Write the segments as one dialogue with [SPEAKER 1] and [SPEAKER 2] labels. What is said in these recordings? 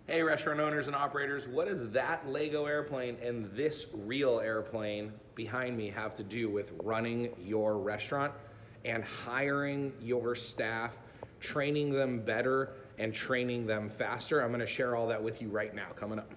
[SPEAKER 1] Hey restaurant owners and operators, what does that Lego airplane and this real airplane behind me have to do with running your restaurant and hiring your staff, training them better and training them faster? I'm gonna share all that with you right now, coming up.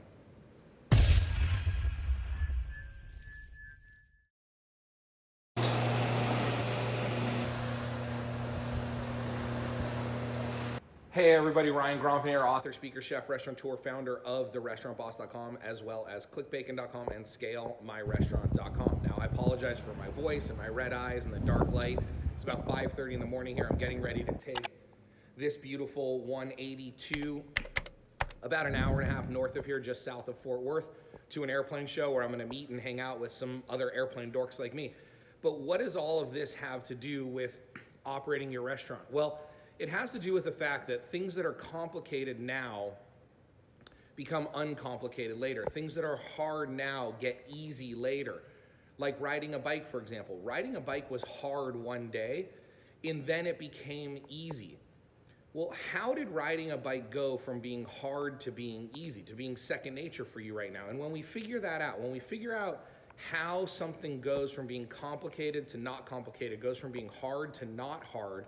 [SPEAKER 1] Hey everybody, Ryan Gromfin here, author, speaker, chef, restaurateur, founder of therestaurantboss.com, as well as clickbacon.com and scalemyrestaurant.com. Now I apologize for my voice and my red eyes and the dark light. It's about 5:30 in the morning here. I'm getting ready to take this beautiful 182, about an hour and a half north of here, just south of Fort Worth, to an airplane show where I'm gonna meet and hang out with some other airplane dorks like me. But what does all of this have to do with operating your restaurant? Well, it has to do with the fact that things that are complicated now become uncomplicated later. Things that are hard now get easy later. Like riding a bike, for example. Riding a bike was hard one day, and then it became easy. Well, how did riding a bike go from being hard to being easy, to being second nature for you right now? And when we figure that out, when we figure out how something goes from being complicated to not complicated, goes from being hard to not hard,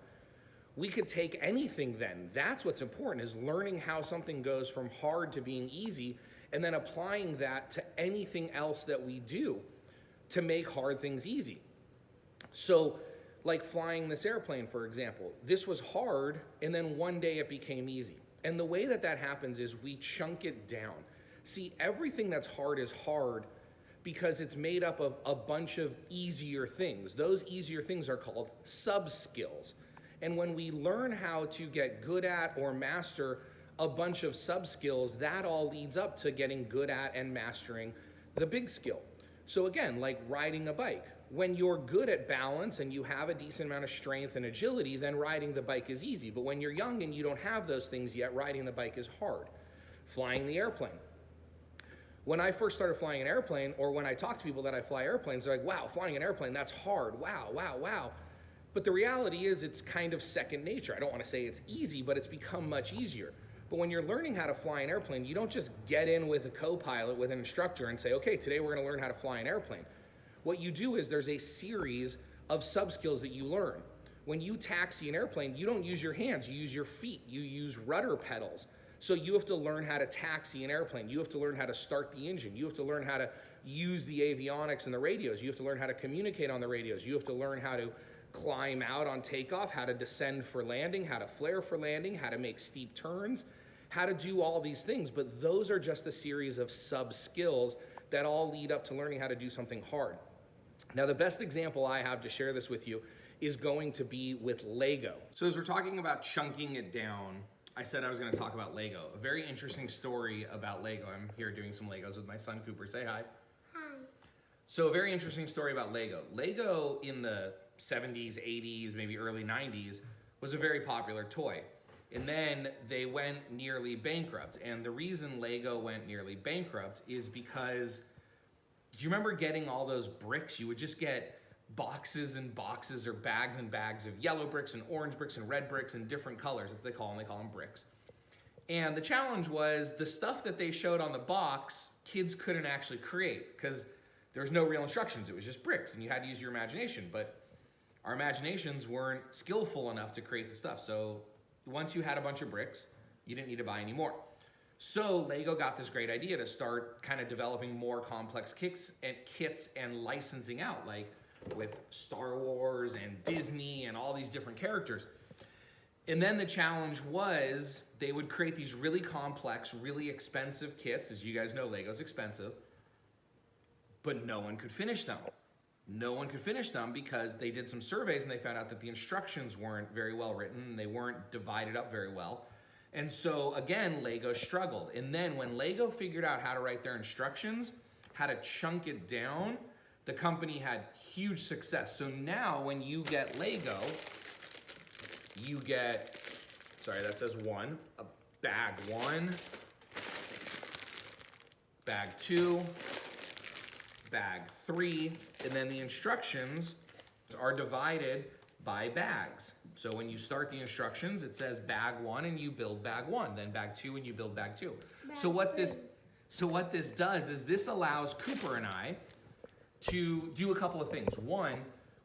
[SPEAKER 1] we could take anything then. That's what's important, is learning how something goes from hard to being easy and then applying that to anything else that we do to make hard things easy. So like flying this airplane, for example, this was hard and then one day it became easy. And the way that that happens is we chunk it down. See, everything that's hard is hard because it's made up of a bunch of easier things. Those easier things are called sub-skills. And when we learn how to get good at or master a bunch of sub-skills, that all leads up to getting good at and mastering the big skill. So again, like riding a bike. When you're good at balance and you have a decent amount of strength and agility, then riding the bike is easy. But when you're young and you don't have those things yet, riding the bike is hard. Flying the airplane. When I first started flying an airplane, or when I talk to people that I fly airplanes, they're like, wow, flying an airplane, that's hard. Wow, wow, wow. But the reality is it's kind of second nature. I don't want to say it's easy, but it's become much easier. But when you're learning how to fly an airplane, you don't just get in with a co-pilot, with an instructor and say, okay, today we're going to learn how to fly an airplane. What you do is there's a series of sub-skills that you learn. When you taxi an airplane, you don't use your hands, you use your feet, you use rudder pedals. So you have to learn how to taxi an airplane. You have to learn how to start the engine. You have to learn how to use the avionics and the radios. You have to learn how to communicate on the radios. You have to learn how to climb out on takeoff, how to descend for landing, how to flare for landing, how to make steep turns, how to do all these things. But those are just a series of sub-skills that all lead up to learning how to do something hard. Now, the best example I have to share this with you is going to be with Lego. So as we're talking about chunking it down, I said I was going to talk about Lego. A very interesting story about Lego. I'm here doing some Legos with my son Cooper. Say hi. Hi. So a very interesting story about Lego. Lego in the 70s, 80s, maybe early 90s was a very popular toy. And then they went nearly bankrupt. And the reason Lego went nearly bankrupt is because, do you remember getting all those bricks? You would just get boxes and boxes or bags and bags of yellow bricks and orange bricks and red bricks and different colors. That's what they call them bricks. And the challenge was the stuff that they showed on the box, kids couldn't actually create because there was no real instructions. It was just bricks and you had to use your imagination. But our imaginations weren't skillful enough to create the stuff. So once you had a bunch of bricks, you didn't need to buy any more. So Lego got this great idea to start kind of developing more complex kits and licensing out, like with Star Wars and Disney and all these different characters. And then the challenge was they would create these really complex, really expensive kits. As you guys know, Lego's expensive, but no one could finish them. No one could finish them because they did some surveys and they found out that the instructions weren't very well written. They weren't divided up very well. And so again, Lego struggled. And then when Lego figured out how to write their instructions, how to chunk it down, the company had huge success. So now when you get Lego, you get, sorry, that says one, a bag 1, bag 2, bag 3, and then the instructions are divided by bags. So when you start the instructions, it says bag 1 and you build bag 1, then bag 2 and you build bag 2. So what this does is this allows Cooper and I to do a couple of things. One,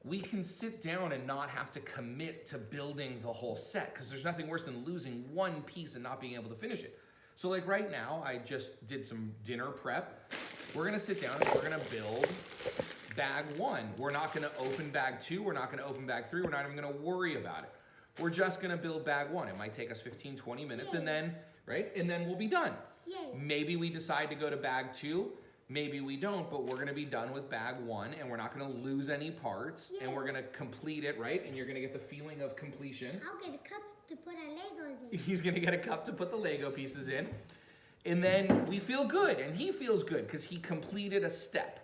[SPEAKER 1] we can sit down and not have to commit to building the whole set, because there's nothing worse than losing one piece and not being able to finish it. So like right now, I just did some dinner prep. We're gonna sit down and we're gonna build bag 1. We're not gonna open bag 2, we're not gonna open bag 3, we're not even gonna worry about it. We're just gonna build bag 1. It might take us 15, 20 minutes and then, right? And then we'll be done. Maybe we decide to go to bag 2, maybe we don't, but we're gonna be done with bag 1 and we're not gonna lose any parts and we're gonna complete it, right? And you're gonna get the feeling of completion.
[SPEAKER 2] I'll get a cup to put our Legos in.
[SPEAKER 1] He's gonna get a cup to put the Lego pieces in. And then we feel good, and he feels good because he completed a step.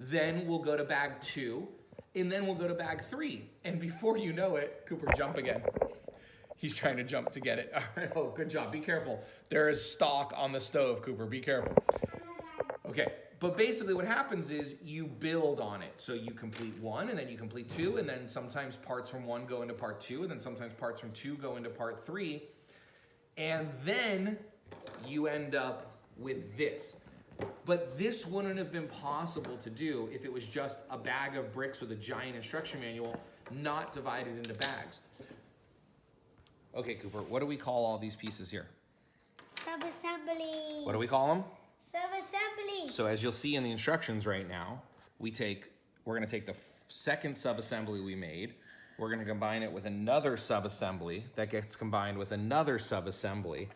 [SPEAKER 1] Then we'll go to bag 2, and then we'll go to bag 3. And before you know it, Cooper, jump again. He's trying to jump to get it. All right, oh, good job, be careful. There is stock on the stove, Cooper, be careful. Okay, but basically what happens is you build on it. So you complete 1, and then you complete 2, and then sometimes parts from 1 go into part 2, and then sometimes parts from 2 go into part 3. And then you end up with this. But this wouldn't have been possible to do if it was just a bag of bricks with a giant instruction manual, not divided into bags. Okay, Cooper, what do we call all these pieces here?
[SPEAKER 2] Sub-assembly.
[SPEAKER 1] What do we call them?
[SPEAKER 2] Sub-assembly.
[SPEAKER 1] So as you'll see in the instructions right now, we're gonna take the second sub-assembly we made, we're gonna combine it with another sub-assembly that gets combined with another sub-assembly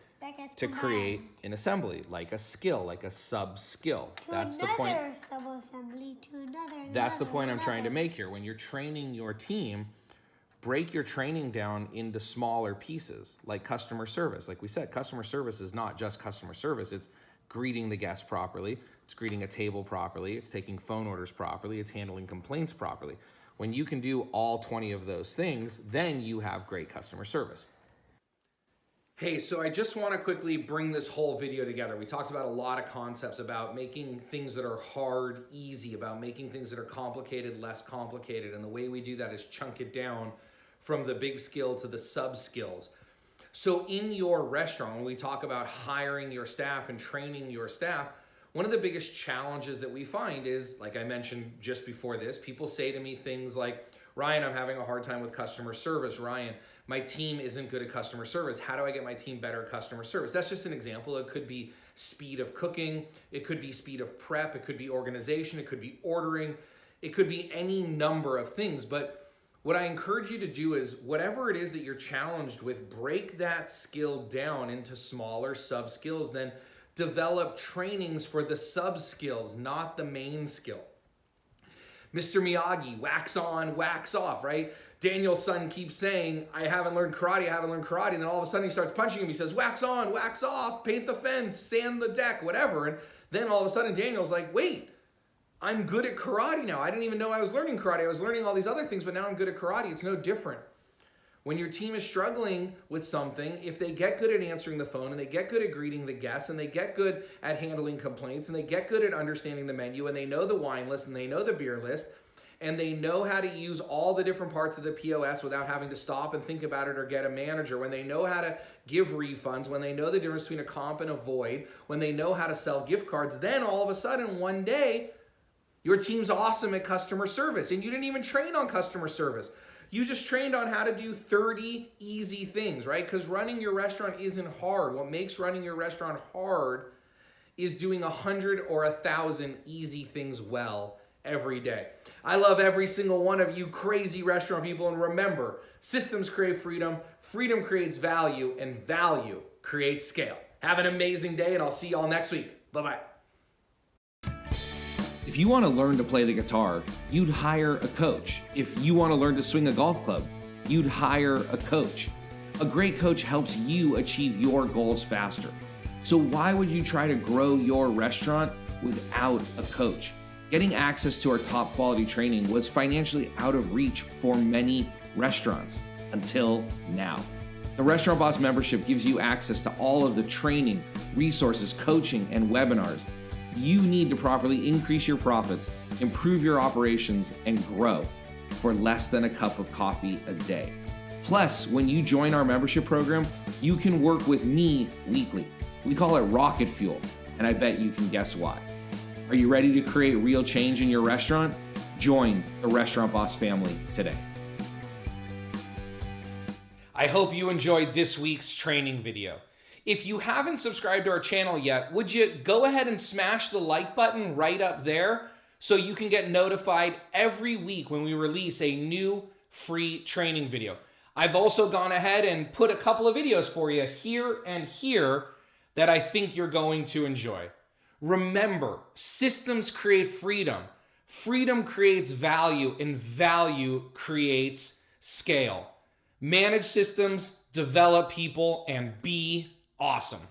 [SPEAKER 1] to create an assembly, like a skill, like a sub-skill. That's the point.
[SPEAKER 2] Sub-assembly to another.
[SPEAKER 1] That's the point I'm trying to make here. When you're training your team, break your training down into smaller pieces, like customer service. Like we said, customer service is not just customer service. It's greeting the guest properly. It's greeting a table properly. It's taking phone orders properly. It's handling complaints properly. When you can do all 20 of those things, then you have great customer service. Hey, so I just want to quickly bring this whole video together. We talked about a lot of concepts about making things that are hard easy, about making things that are complicated less complicated. And the way we do that is chunk it down from the big skill to the sub skills. So in your restaurant, when we talk about hiring your staff and training your staff, one of the biggest challenges that we find is, like I mentioned just before this, people say to me things like, Ryan, I'm having a hard time with customer service. Ryan, my team isn't good at customer service. How do I get my team better at customer service? That's just an example. It could be speed of cooking. It could be speed of prep. It could be organization. It could be ordering. It could be any number of things. But what I encourage you to do is whatever it is that you're challenged with, break that skill down into smaller sub skills, then develop trainings for the sub skills, not the main skill. Mr. Miyagi, wax on, wax off, right? Daniel's son keeps saying, I haven't learned karate, and then all of a sudden he starts punching him. He says, wax on, wax off, paint the fence, sand the deck, whatever. And then all of a sudden Daniel's like, wait, I'm good at karate now. I didn't even know I was learning karate. I was learning all these other things, but now I'm good at karate. It's no different. When your team is struggling with something, if they get good at answering the phone and they get good at greeting the guests and they get good at handling complaints and they get good at understanding the menu and they know the wine list and they know the beer list and they know how to use all the different parts of the POS without having to stop and think about it or get a manager, when they know how to give refunds, when they know the difference between a comp and a void, when they know how to sell gift cards, then all of a sudden one day your team's awesome at customer service and you didn't even train on customer service. You just trained on how to do 30 easy things, right? Because running your restaurant isn't hard. What makes running your restaurant hard is doing 100 or 1,000 easy things well every day. I love every single one of you crazy restaurant people. And remember, systems create freedom, freedom creates value, and value creates scale. Have an amazing day, and I'll see y'all next week. Bye-bye. If you want to learn to play the guitar, you'd hire a coach. If you want to learn to swing a golf club, you'd hire a coach. A great coach helps you achieve your goals faster. So why would you try to grow your restaurant without a coach? Getting access to our top quality training was financially out of reach for many restaurants until now. The Restaurant Boss membership gives you access to all of the training, resources, coaching, and webinars you need to properly increase your profits, improve your operations, and grow for less than a cup of coffee a day. Plus, when you join our membership program, you can work with me weekly. We call it Rocket Fuel, and I bet you can guess why. Are you ready to create real change in your restaurant? Join the Restaurant Boss family today. I hope you enjoyed this week's training video. If you haven't subscribed to our channel yet, would you go ahead and smash the like button right up there so you can get notified every week when we release a new free training video. I've also gone ahead and put a couple of videos for you here and here that I think you're going to enjoy. Remember, systems create freedom. Freedom creates value, and value creates scale. Manage systems, develop people, and be awesome.